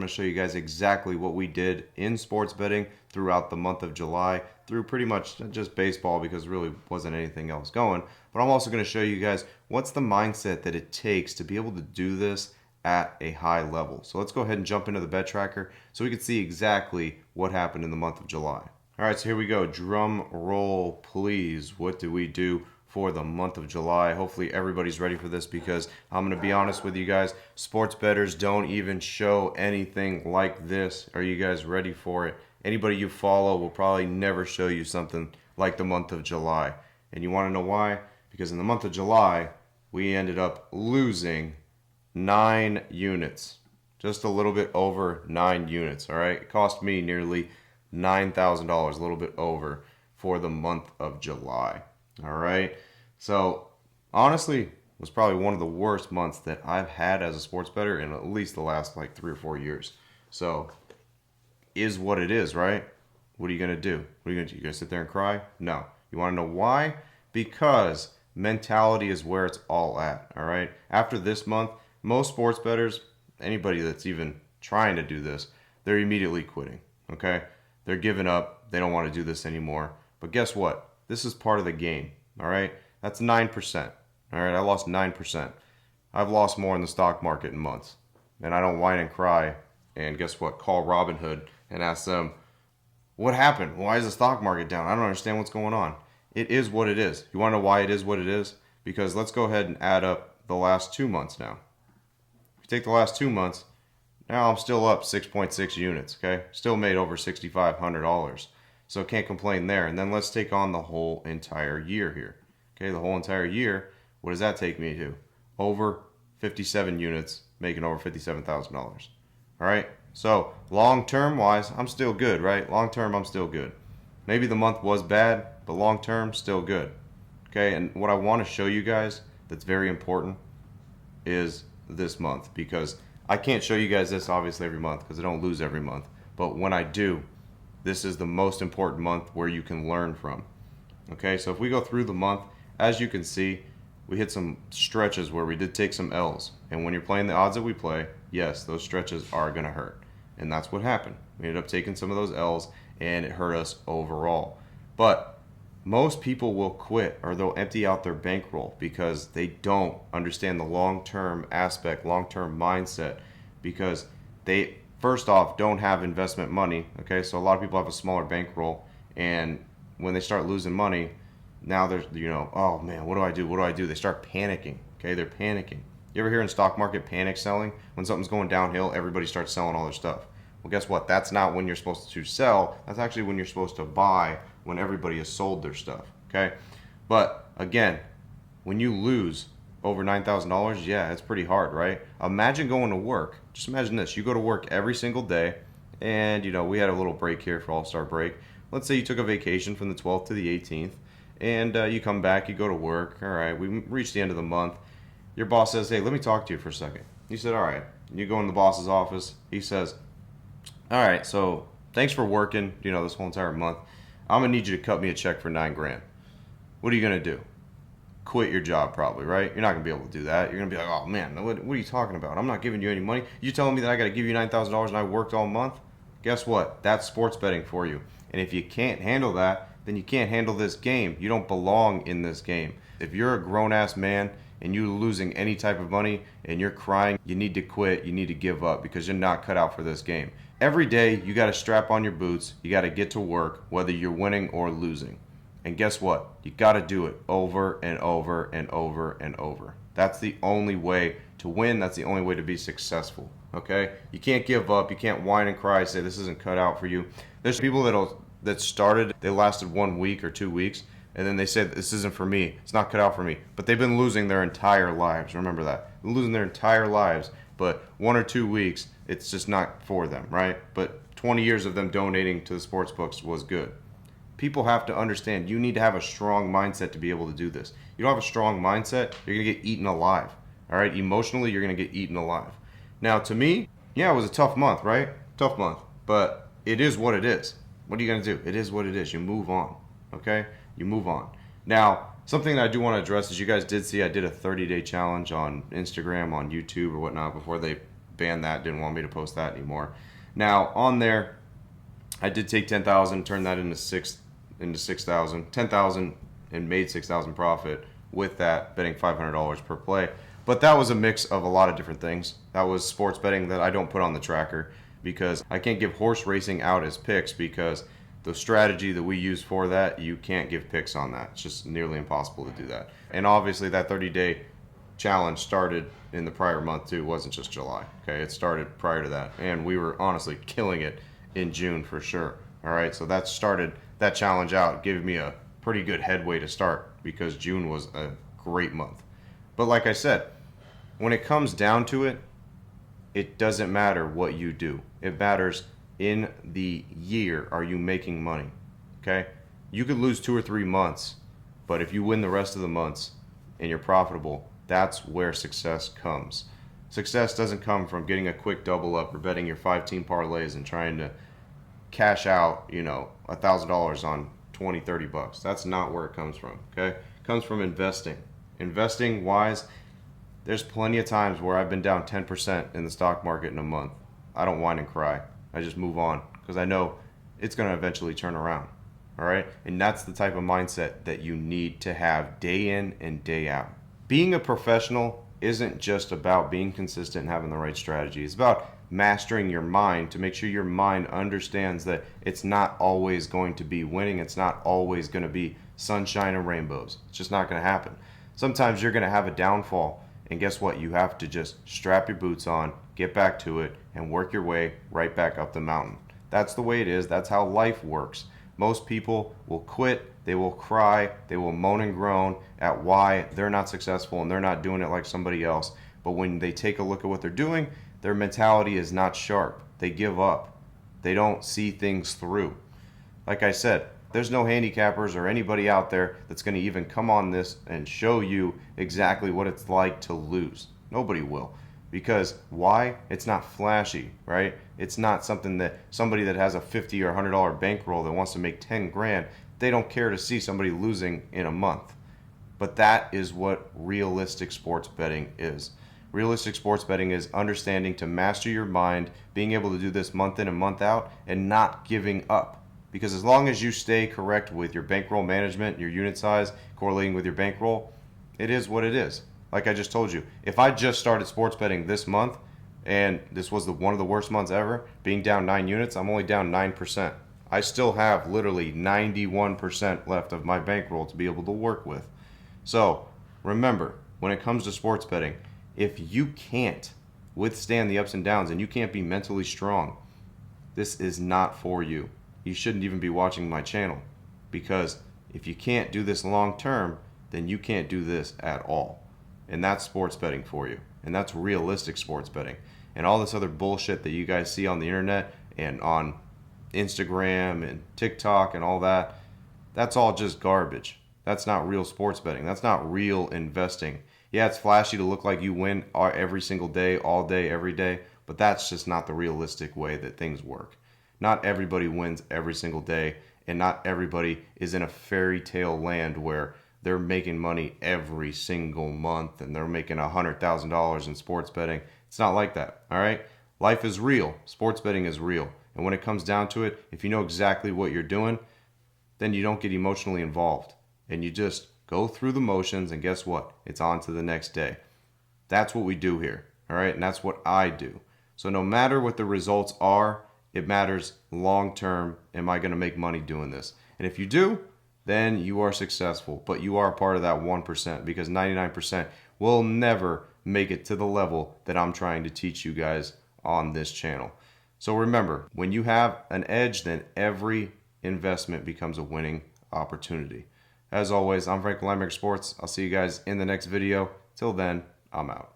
going to show you guys exactly what we did in sports betting throughout the month of July, through pretty much just baseball because really wasn't anything else going. But I'm also going to show you guys what's the mindset that it takes to be able to do this at a high level. So let's go ahead and jump into the bet tracker so we can see exactly what happened in the month of July. All right, so here we go. Drum roll, please. What do we do for the month of July? Hopefully everybody's ready for this because I'm going to be honest with you guys, sports bettors don't even show anything like this. Are you guys ready for it? Anybody you follow will probably never show you something like the month of July. And you want to know why? Because in the month of July, we ended up losing 9 units. Just a little bit over 9 units, all right? It cost me nearly $9,000, a little bit over, for the month of July. All right. So honestly, it was probably one of the worst months that I've had as a sports bettor in at least the last like 3 or 4 years. So is what it is, right? What are you gonna do? What are you gonna do? You gonna sit there and cry? No. You want to know why? Because mentality is where it's all at. All right. After this month, most sports bettors, anybody that's even trying to do this, they're immediately quitting. Okay. They're giving up. They don't want to do this anymore. But guess what? This is part of the game. All right? That's 9%. All right? I lost 9%. I've lost more in the stock market in months. And I don't whine and cry. And guess what? Call Robinhood and ask them, what happened? Why is the stock market down? I don't understand what's going on. It is what it is. You want to know why it is what it is? Because let's go ahead and add up the last 2 months now. If you take the last 2 months, now I'm still up 6.6 units, okay? Still made over $6,500. So can't complain there. And then let's take on the whole entire year here. Okay, the whole entire year, what does that take me to? Over 57 units, making over $57,000. All right? So long-term wise, I'm still good, right? Long-term, I'm still good. Maybe the month was bad, but long-term, still good. Okay, and what I want to show you guys that's very important is this month, because I can't show you guys this obviously every month because I don't lose every month. But when I do, this is the most important month where you can learn from. Okay, so if we go through the month, as you can see, we hit some stretches where we did take some L's. And when you're playing the odds that we play, yes, those stretches are going to hurt. And that's what happened. We ended up taking some of those L's and it hurt us overall. But most people will quit or they'll empty out their bankroll because they don't understand the long-term aspect, long-term mindset, because they, first off, don't have investment money. Okay, so a lot of people have a smaller bankroll, and when they start losing money, now they're, oh man, what do I do? What do I do? They start panicking. Okay, they're panicking. You ever hear in stock market panic selling? When something's going downhill, everybody starts selling all their stuff. Well, guess what? That's not when you're supposed to sell. That's actually when you're supposed to buy, when everybody has sold their stuff. Okay, but again, when you lose over $9,000, yeah, it's pretty hard, right? Imagine going to work. Just imagine this. You go to work every single day, and, we had a little break here for All-Star break. Let's say you took a vacation from the 12th to the 18th, and you come back, you go to work. All right, we reached the end of the month. Your boss says, hey, let me talk to you for a second. You said, all right. You go in the boss's office. He says, all right, so thanks for working, this whole entire month. I'm going to need you to cut me a check for $9,000. What are you going to do? Quit your job probably, right? You're not going to be able to do that. You're going to be like, oh man, what are you talking about? I'm not giving you any money. You telling me that I got to give you $9,000 and I worked all month? Guess what? That's sports betting for you. And if you can't handle that, then you can't handle this game. You don't belong in this game. If you're a grown-ass man and you're losing any type of money and you're crying, you need to quit. You need to give up because you're not cut out for this game. Every day, you got to strap on your boots. You got to get to work, whether you're winning or losing. And guess what? You got to do it over and over and over and over. That's the only way to win. That's the only way to be successful. Okay? You can't give up. You can't whine and cry, say this isn't cut out for you. There's people that started, they lasted 1 week or 2 weeks, and then they said this isn't for me. It's not cut out for me. But they've been losing their entire lives. Remember that. They're losing their entire lives, but 1 or 2 weeks, it's just not for them, right? But 20 years of them donating to the sports books was good. People have to understand you need to have a strong mindset to be able to do this. You don't have a strong mindset, you're going to get eaten alive. All right? Emotionally, you're going to get eaten alive. Now, to me, yeah, it was a tough month, right? Tough month. But it is what it is. What are you going to do? It is what it is. You move on. Okay? You move on. Now, something that I do want to address is you guys did see I did a 30-day challenge on Instagram, on YouTube, or whatnot before they banned that, didn't want me to post that anymore. Now on there, I did take 10,000, turn that into 6,000, 10,000, and made 6,000 profit with that, betting $500 per play. But that was a mix of a lot of different things. That was sports betting that I don't put on the tracker because I can't give horse racing out as picks because the strategy that we use for that, you can't give picks on that. It's just nearly impossible to do that. And obviously that 30-day challenge started in the prior month too. It wasn't just July. Okay, it started prior to that, and we were honestly killing it in June for sure. All right, so that started that challenge out, giving me a pretty good headway to start because June was a great month. But like I said, when it comes down to it, it doesn't matter what you do. It matters in the year, are you making money? Okay, you could lose 2 or 3 months, but if you win the rest of the months and you're profitable, that's where success comes. Success doesn't come from getting a quick double up or betting your 5-team parlays and trying to cash out, $1,000 on 20, 30 bucks. That's not where it comes from. Okay, it comes from investing wise. There's plenty of times where I've been down 10% in the stock market in a month. I don't whine and cry. I just move on because I know it's going to eventually turn around. All right, and that's the type of mindset that you need to have day in and day out. Being a professional isn't just about being consistent and having the right strategy. It's about mastering your mind to make sure your mind understands that it's not always going to be winning. It's not always going to be sunshine and rainbows. It's just not going to happen. Sometimes you're going to have a downfall, and guess what? You have to just strap your boots on, get back to it, and work your way right back up the mountain. That's the way it is. That's how life works. Most people will quit, they will cry, they will moan and groan at why they're not successful and they're not doing it like somebody else. But when they take a look at what they're doing, their mentality is not sharp. They give up. They don't see things through. Like I said, there's no handicappers or anybody out there that's going to even come on this and show you exactly what it's like to lose. Nobody will. Because why? It's not flashy, right? It's not something that somebody that has a $50 or $100 bankroll that wants to make 10 grand, they don't care to see somebody losing in a month. But that is what realistic sports betting is. Realistic sports betting is understanding to master your mind, being able to do this month in and month out, and not giving up. Because as long as you stay correct with your bankroll management, your unit size correlating with your bankroll, it is what it is. Like I just told you, if I just started sports betting this month, and this was one of the worst months ever, being down 9 units, I'm only down 9%. I still have literally 91% left of my bankroll to be able to work with. So remember, when it comes to sports betting, if you can't withstand the ups and downs and you can't be mentally strong, this is not for you. You shouldn't even be watching my channel, because if you can't do this long term, then you can't do this at all. And that's sports betting for you. And that's realistic sports betting. And all this other bullshit that you guys see on the internet and on Instagram and TikTok and all that, that's all just garbage. That's not real sports betting. That's not real investing. Yeah, it's flashy to look like you win every single day, all day, every day, but that's just not the realistic way that things work. Not everybody wins every single day, and not everybody is in a fairy tale land where they're making money every single month and they're making $100,000 in sports betting. It's not like that, all right? Life is real. Sports betting is real. And when it comes down to it, if you know exactly what you're doing, then you don't get emotionally involved. And you just go through the motions, and guess what? It's on to the next day. That's what we do here, all right? And that's what I do. So no matter what the results are, it matters long term, am I going to make money doing this? And if you do, then you are successful. But you are part of that 1%, because 99% will never make it to the level that I'm trying to teach you guys on this channel. So remember, when you have an edge, then every investment becomes a winning opportunity. As always, I'm Linemaker Sports. I'll see you guys in the next video. Till then, I'm out.